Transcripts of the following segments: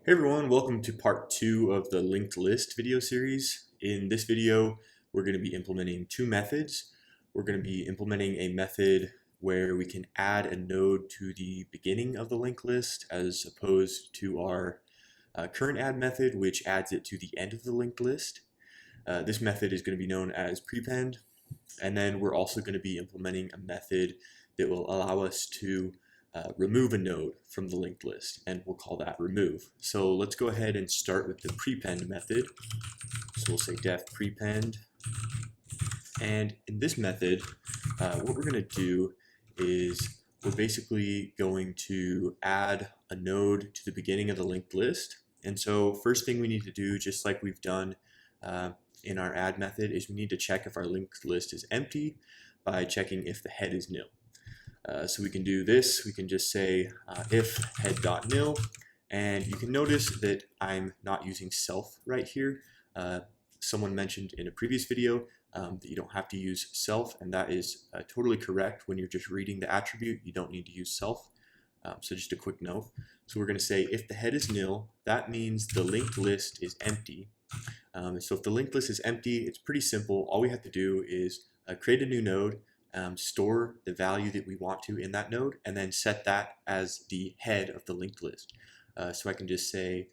Hey everyone, welcome to part 2 of the linked list video series. In this video, we're going to be implementing two methods. We're going to be implementing a method where we can add a node to the beginning of the linked list as opposed to our current add method, which adds it to the end of the linked list. This method is going to be known as Prepend, and then we're also going to be implementing a method that will allow us to remove a node from the linked list, and we'll call that remove. So let's go ahead and start with the prepend method. So we'll say def prepend, and in this method what we're going to do is we're basically going to add a node to the beginning of the linked list. And so first thing we need to do, just like we've done in our add method, is we need to check if our linked list is empty by checking if the head is nil. So we can do this. We can just say if head.nil, and you can notice that I'm not using self right here. Someone mentioned in a previous video that you don't have to use self, and that is totally correct. When you're just reading the attribute, you don't need to use self. So just a quick note. So we're going to say if the head is nil, that means the linked list is empty. So if the linked list is empty, it's pretty simple. All we have to do is create a new node, store the value that we want to in that node, and then set that as the head of the linked list. So I can just say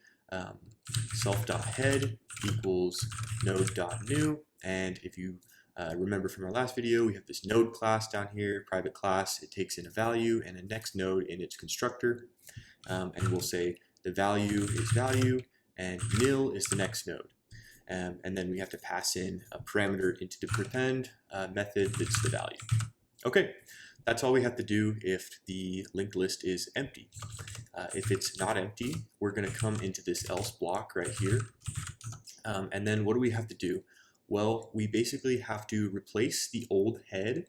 self.head equals node.new, and if you remember from our last video, we have this node class down here, private class. It takes in a value and a next node in its constructor, and we'll say the value is value and nil is the next node. And then we have to pass in a parameter into the prepend method that's the value. Okay, that's all we have to do if the linked list is empty. If it's not empty, we're going to come into this else block right here. And then what do we have to do? Well, we basically have to replace the old head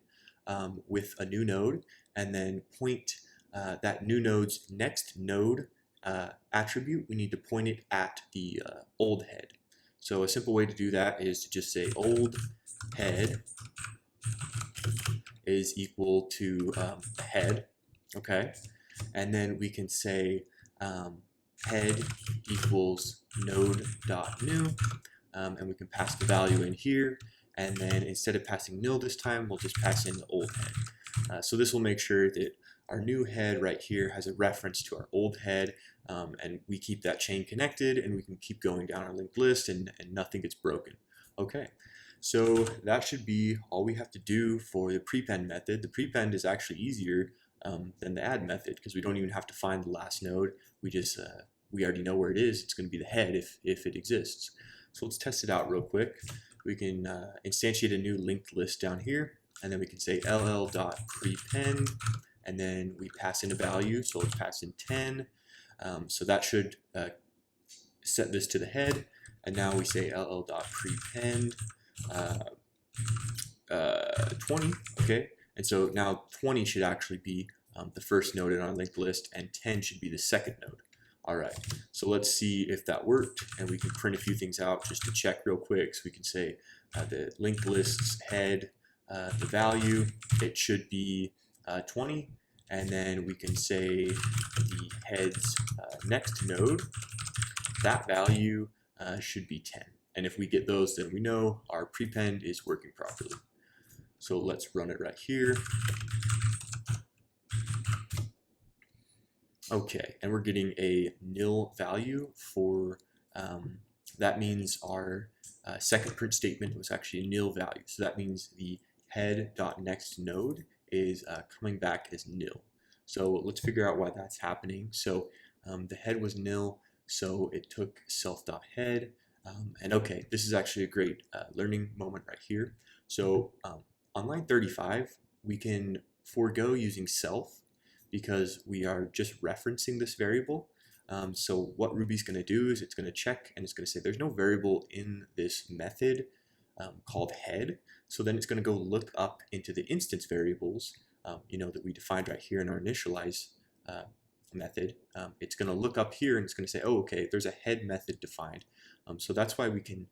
with a new node, and then point that new node's next node attribute. We need to point it at the old head. So a simple way to do that is to just say old head is equal to head, okay? And then we can say head equals node.new, and we can pass the value in here, and then instead of passing nil this time, we'll just pass in the old head. So this will make sure that our new head right here has a reference to our old head, and we keep that chain connected, and we can keep going down our linked list, and nothing gets broken. Okay, so that should be all we have to do for the prepend method. The prepend is actually easier than the add method because we don't even have to find the last node. We just we already know where it is. It's going to be the head if it exists. So let's test it out real quick. We can instantiate a new linked list down here, and then we can say ll.prepend, and then we pass in a value. So let's pass in 10. So that should set this to the head, and now we say ll.prepend 20, okay? And so now 20 should actually be the first node in our linked list, and 10 should be the second node. All right, so let's see if that worked, and we can print a few things out just to check real quick. So we can say the linked list's head, the value, it should be 20, and then we can say the head's next node, that value should be 10. And if we get those, then we know our prepend is working properly. So let's run it right here. Okay, and we're getting a nil value for, that means our second print statement was actually a nil value. So that means the head.next node is coming back as nil. So let's figure out why that's happening. So the head was nil, so it took self.head. And okay, this is actually a great learning moment right here. So on line 35, we can forego using self because we are just referencing this variable. So what Ruby's going to do is it's going to check, and it's going to say there's no variable in this method called head. So then it's going to go look up into the instance variables, that we defined right here in our initialize method. It's going to look up here, and it's going to say, oh, okay, there's a head method defined. So that's why we can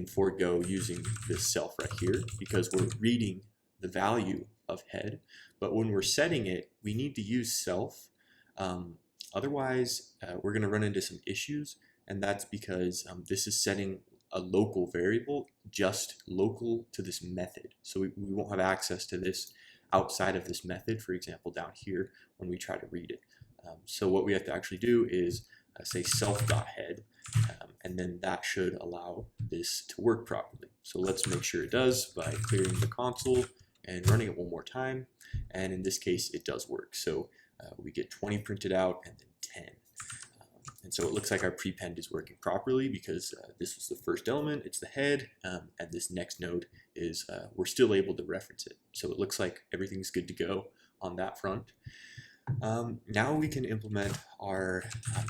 forego using this self right here, because we're reading the value of head. But when we're setting it, we need to use self Otherwise, we're going to run into some issues, and that's because this is setting a local variable just local to this method. So we won't have access to this outside of this method, for example, down here when we try to read it. So what we have to actually do is say self.head, and then that should allow this to work properly. So let's make sure it does by clearing the console and running it one more time. And in this case, it does work. So we get 20 printed out and then 10. And so it looks like our prepend is working properly because this was the first element, it's the head, and this next node is, we're still able to reference it. So it looks like everything's good to go on that front. Now we can implement our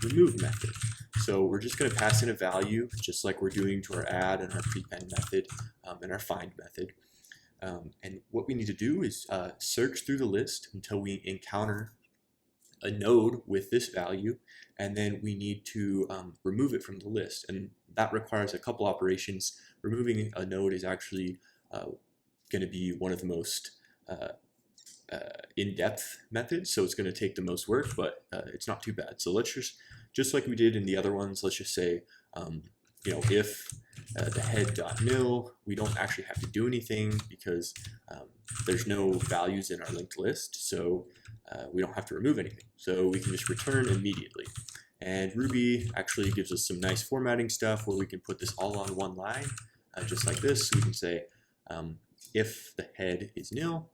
remove method. So we're just going to pass in a value just like we're doing to our add and our prepend method and our find method. And what we need to do is search through the list until we encounter a node with this value, and then we need to remove it from the list, and that requires a couple operations. Removing a node is actually going to be one of the most in-depth methods, so it's going to take the most work, but it's not too bad. So let's just like we did in the other ones, let's just say if the head.nil, we don't actually have to do anything because there's no values in our linked list, so we don't have to remove anything. So we can just return immediately. And Ruby actually gives us some nice formatting stuff where we can put this all on one line, just like this. So we can say if the head is nil,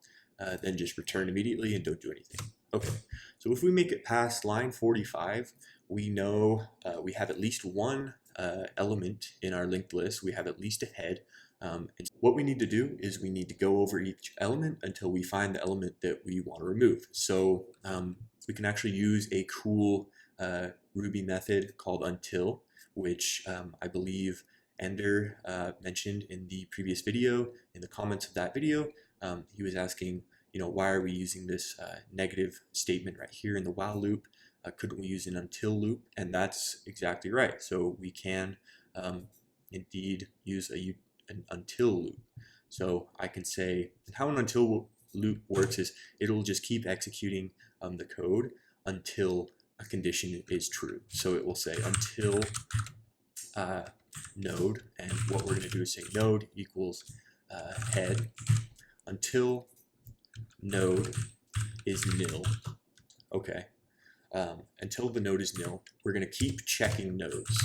then just return immediately and don't do anything. Okay, so if we make it past line 45, we know we have at least one element in our linked list. We have at least a head. And what we need to do is we need to go over each element until we find the element that we want to remove. So we can actually use a cool Ruby method called until, which I believe Ender mentioned in the previous video. In the comments of that video, he was asking, why are we using this negative statement right here in the while loop? Couldn't we use an until loop? And that's exactly right. So we can indeed use an until loop. So I can say, how an until loop works is it'll just keep executing the code until a condition is true. So it will say until node, and what we're going to do is say node equals head until node is nil. Okay. Until the node is nil, we're going to keep checking nodes.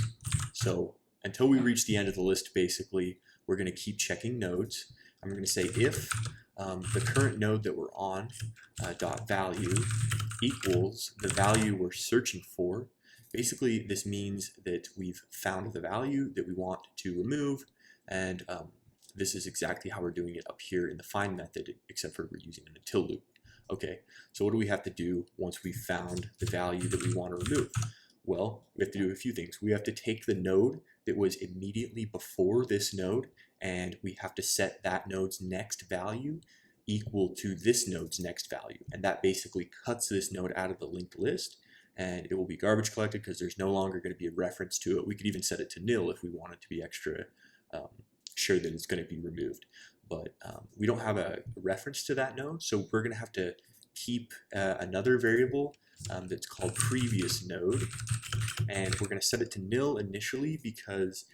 So until we reach the end of the list, basically, we're going to keep checking nodes. I'm going to say if the current node that we're on dot value equals the value we're searching for. Basically, this means that we've found the value that we want to remove, and this is exactly how we're doing it up here in the find method, except for we're using an until loop. Okay, so what do we have to do once we've found the value that we want to remove? Well, we have to do a few things. We have to take the node that was immediately before this node, and we have to set that node's next value equal to this node's next value. And that basically cuts this node out of the linked list, and it will be garbage collected because there's no longer going to be a reference to it. We could even set it to nil if we wanted to be extra sure that it's going to be removed. But we don't have a reference to that node, so we're going to have to keep another variable that's called previous node, and we're going to set it to nil initially because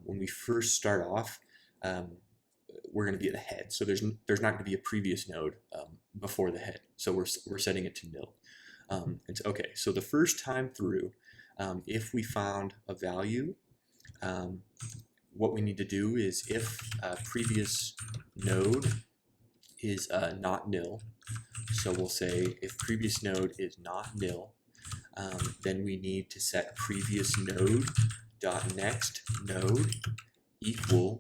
when we first start off, we're going to be at the head, so there's not going to be a previous node before the head, so we're setting it to nil. And so, okay, so the first time through, if we found a value, what we need to do is if previous node is not nil, so we'll say if previous node is not nil, then we need to set previous node dot next node equal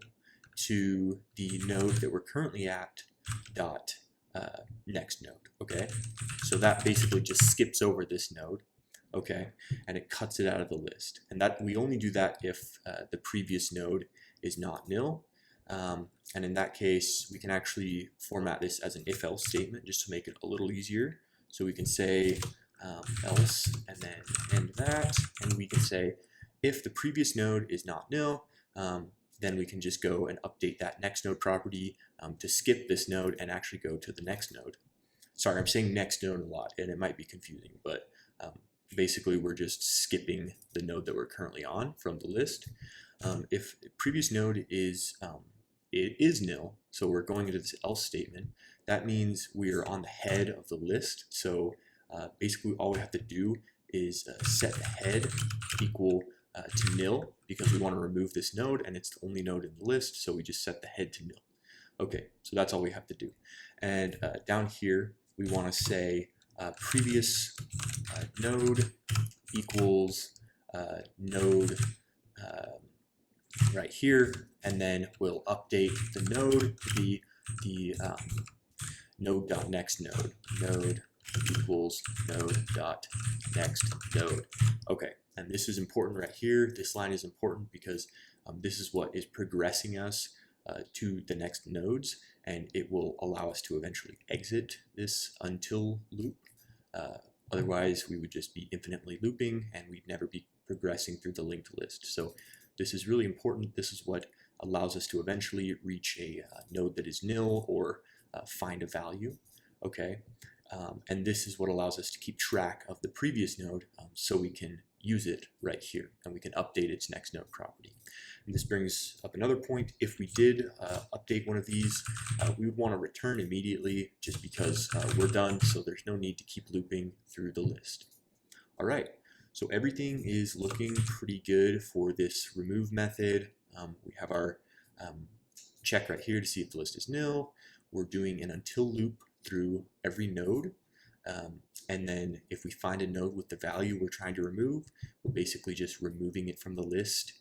to the node that we're currently at dot next node. Okay, so that basically just skips over this node. Okay, and it cuts it out of the list, and that we only do that if the previous node is not nil, and in that case we can actually format this as an if-else statement just to make it a little easier. So we can say else and then end that, and we can say if the previous node is not nil, then we can just go and update that next node property to skip this node and actually go to the next node. Sorry, I'm saying next node a lot and it might be confusing, but basically we're just skipping the node that we're currently on from the list. If the previous node is it is nil, so we're going into this else statement, that means we are on the head of the list. So basically all we have to do is set the head equal to nil, because we want to remove this node and it's the only node in the list, so we just set the head to nil. Okay, so that's all we have to do. And down here we want to say previous node equals node right here, and then we'll update the node to be the node.next node. Node equals node.next node. Okay, and this is important right here. This line is important because this is what is progressing us to the next nodes, and it will allow us to eventually exit this until loop. Otherwise, we would just be infinitely looping and we'd never be progressing through the linked list. So this is really important. This is what allows us to eventually reach a node that is nil, or find a value. Okay, and this is what allows us to keep track of the previous node, so we can use it right here and we can update its next node property. And this brings up another point. If we did update one of these, we would want to return immediately, just because we're done, so there's no need to keep looping through the list. All right, so everything is looking pretty good for this remove method. We have our check right here to see if the list is nil. We're doing an until loop through every node. And then if we find a node with the value we're trying to remove, we're basically just removing it from the list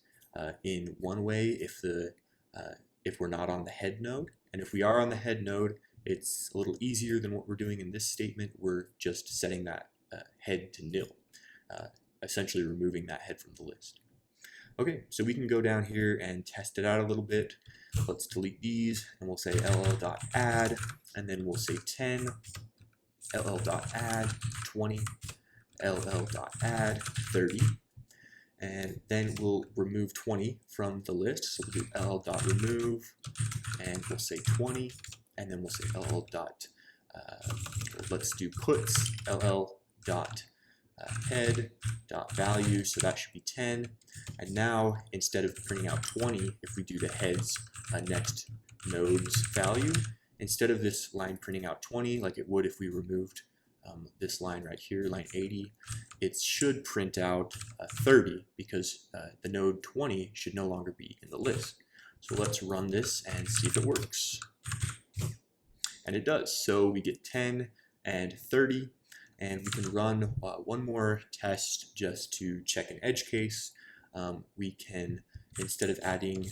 in one way if we're not on the head node. And if we are on the head node, it's a little easier than what we're doing in this statement. We're just setting that head to nil, essentially removing that head from the list. Okay, so we can go down here and test it out a little bit. Let's delete these, and we'll say ll.add, and then we'll say 10, ll.add 20, ll.add 30, and then we'll remove 20 from the list. So we'll do ll.remove, and we'll say 20, and then we'll say let's do puts ll.head.value, so that should be 10. And now, instead of printing out 20, if we do the head's next node's value, instead of this line printing out 20 like it would if we removed this line right here, line 80, it should print out 30, because the node 20 should no longer be in the list. So let's run this and see if it works. And it does. So we get 10 and 30, and we can run one more test just to check an edge case. We can, instead of adding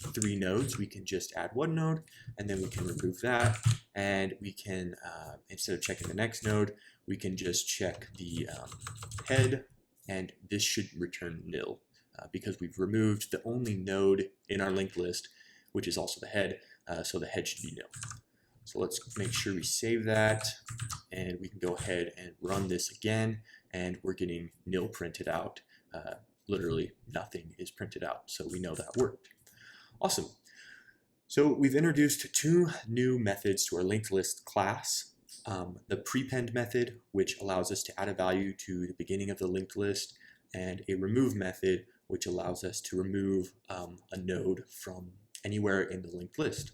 3 nodes, we can just add 1 node, and then we can remove that, and we can, instead of checking the next node, we can just check the head, and this should return nil, because we've removed the only node in our linked list, which is also the head, so the head should be nil. So let's make sure we save that, and we can go ahead and run this again, and we're getting nil printed out. Literally nothing is printed out, so we know that worked. Awesome. So we've introduced 2 new methods to our linked list class. The Prepend method, which allows us to add a value to the beginning of the linked list, and a remove method, which allows us to remove a node from anywhere in the linked list.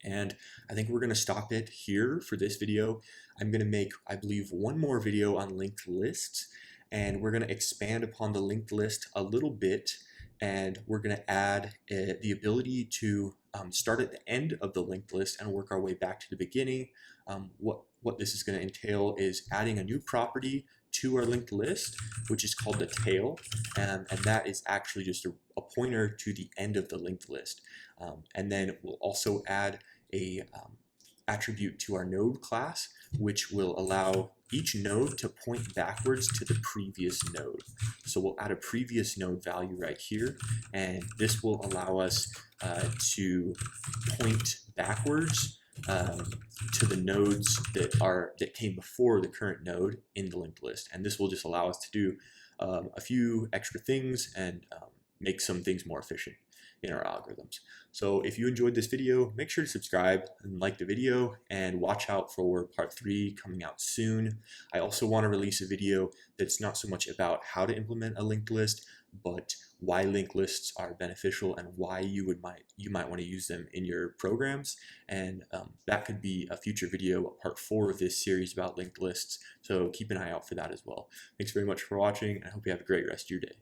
And I think we're going to stop it here for this video. I'm going to make, I believe, one more video on linked lists, and we're going to expand upon the linked list a little bit, and we're going to add the ability to start at the end of the linked list and work our way back to the beginning. What this is going to entail is adding a new property to our linked list, which is called the tail, and that is actually just a pointer to the end of the linked list. And then we'll also add a attribute to our node class, which will allow each node to point backwards to the previous node. So we'll add a previous node value right here, and this will allow us to point backwards to the nodes that came before the current node in the linked list. And this will just allow us to do a few extra things and make some things more efficient. in our algorithms. So if you enjoyed this video, make sure to subscribe and like the video, and watch out for part 3 coming out soon. I also want to release a video that's not so much about how to implement a linked list, but why linked lists are beneficial and why you might want to use them in your programs. And that could be a future video, part 4 of this series about linked lists. So keep an eye out for that as well. Thanks very much for watching. I hope you have a great rest of your day.